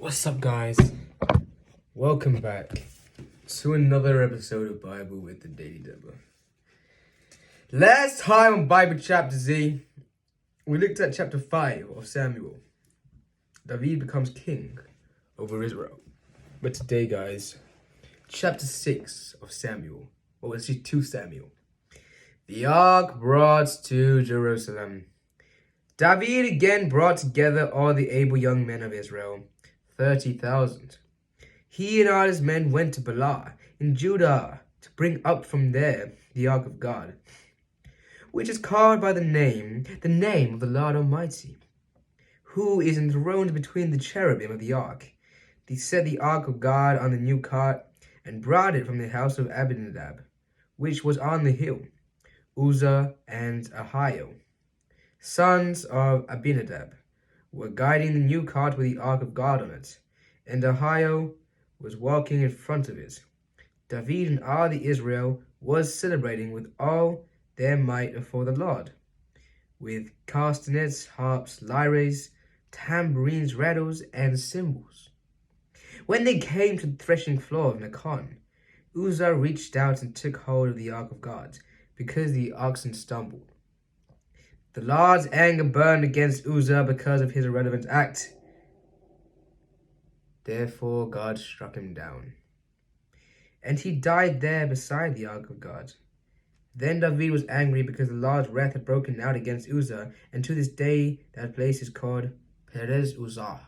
What's up, guys? Welcome back to another episode of Bible with the Daily Deborah. Last time on Bible Chapter Z, we looked at chapter 5 of Samuel. David becomes king over Israel. But today, guys, chapter 6 of Samuel, or let's see 2 Samuel. The ark brought to Jerusalem. David again brought together all the able young men of Israel, 30,000. He and all his men went to Baalah in Judah to bring up from there the ark of God, which is called by the name of the Lord Almighty, who is enthroned between the cherubim of the ark. They set the ark of God on the new cart and brought it from the house of Abinadab, which was on the hill. Uzzah and Ahio, sons of Abinadab, were guiding the new cart with the ark of God on it, and Ahio was walking in front of it. David and all the Israel was celebrating with all their might before the Lord, with castanets, harps, lyres, tambourines, rattles, and cymbals. When they came to the threshing floor of Nacon, Uzzah reached out and took hold of the ark of God, because the oxen stumbled. The Lord's anger burned against Uzzah because of his irrelevant act. Therefore God struck him down, and he died there beside the ark of God. Then David was angry because the Lord's wrath had broken out against Uzzah, and to this day that place is called Perez Uzzah.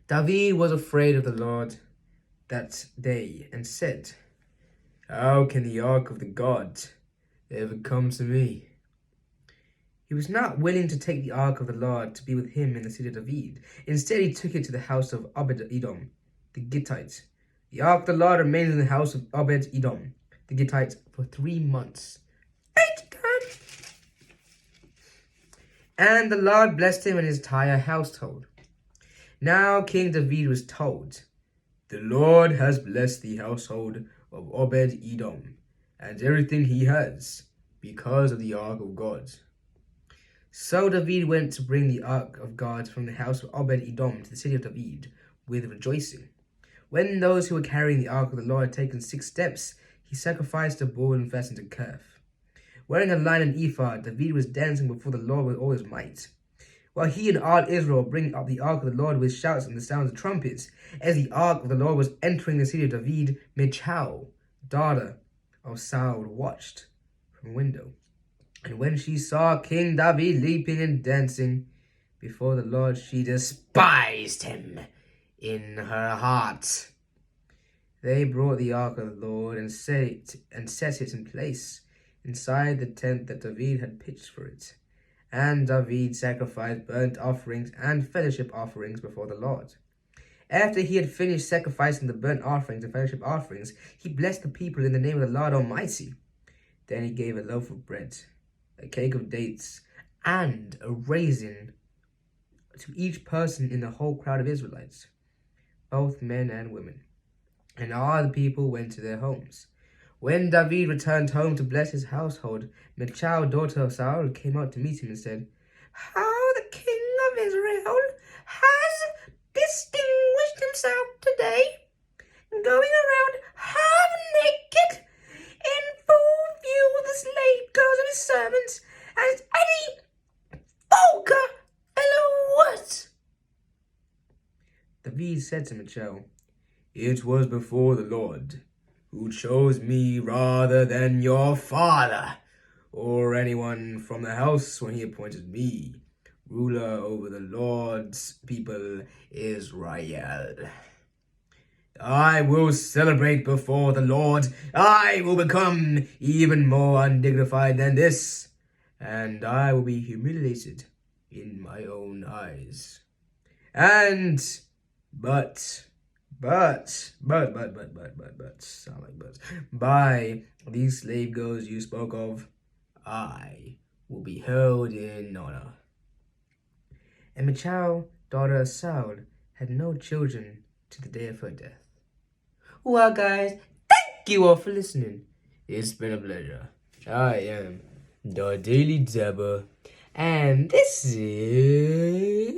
David was afraid of the Lord that day and said, "How can the ark of the God ever come to me?" He was not willing to take the ark of the Lord to be with him in the city of David. Instead, he took it to the house of Obed-Edom, the Gittite. The ark of the Lord remained in the house of Obed-Edom, the Gittite, for 3 months. And the Lord blessed him and his entire household. Now King David was told, "The Lord has blessed the household of Obed-Edom and everything he has, because of the ark of God." So David went to bring the ark of God from the house of Obed-Edom to the city of David with rejoicing. When those who were carrying the ark of the Lord had taken 6 steps, he sacrificed a bull and fastened a calf. Wearing a linen ephod, David was dancing before the Lord with all his might, while he and all Israel were bringing up the ark of the Lord with shouts and the sounds of trumpets. As the ark of the Lord was entering the city of David, Michal, daughter of Saul, watched from a window. And when she saw King David leaping and dancing before the Lord, she despised him in her heart. They brought the ark of the Lord and set it in place inside the tent that David had pitched for it. And David sacrificed burnt offerings and fellowship offerings before the Lord. After he had finished sacrificing the burnt offerings and fellowship offerings, he blessed the people in the name of the Lord Almighty. Then he gave a loaf of bread, a cake of dates, and a raisin to each person in the whole crowd of Israelites, both men and women. And all the people went to their homes. When David returned home to bless his household, Michal, daughter of Saul, came out to meet him and said, "How the king of Israel has distinguished himself today, going around half naked in full view of the slave girls of his servants, and any vulgar fellow words." David said to Michal, "It was before the Lord, who chose me rather than your father, or anyone from the house, when he appointed me ruler over the Lord's people Israel. I will celebrate before the Lord. I will become even more undignified than this, and I will be humiliated in my own eyes. And, by these slave girls you spoke of, I will be held in honor." And Michal, daughter of Saul, had no children to the day of her death. Well, guys, thank you all for listening. It's been a pleasure. I am the Daily Deborah, and this is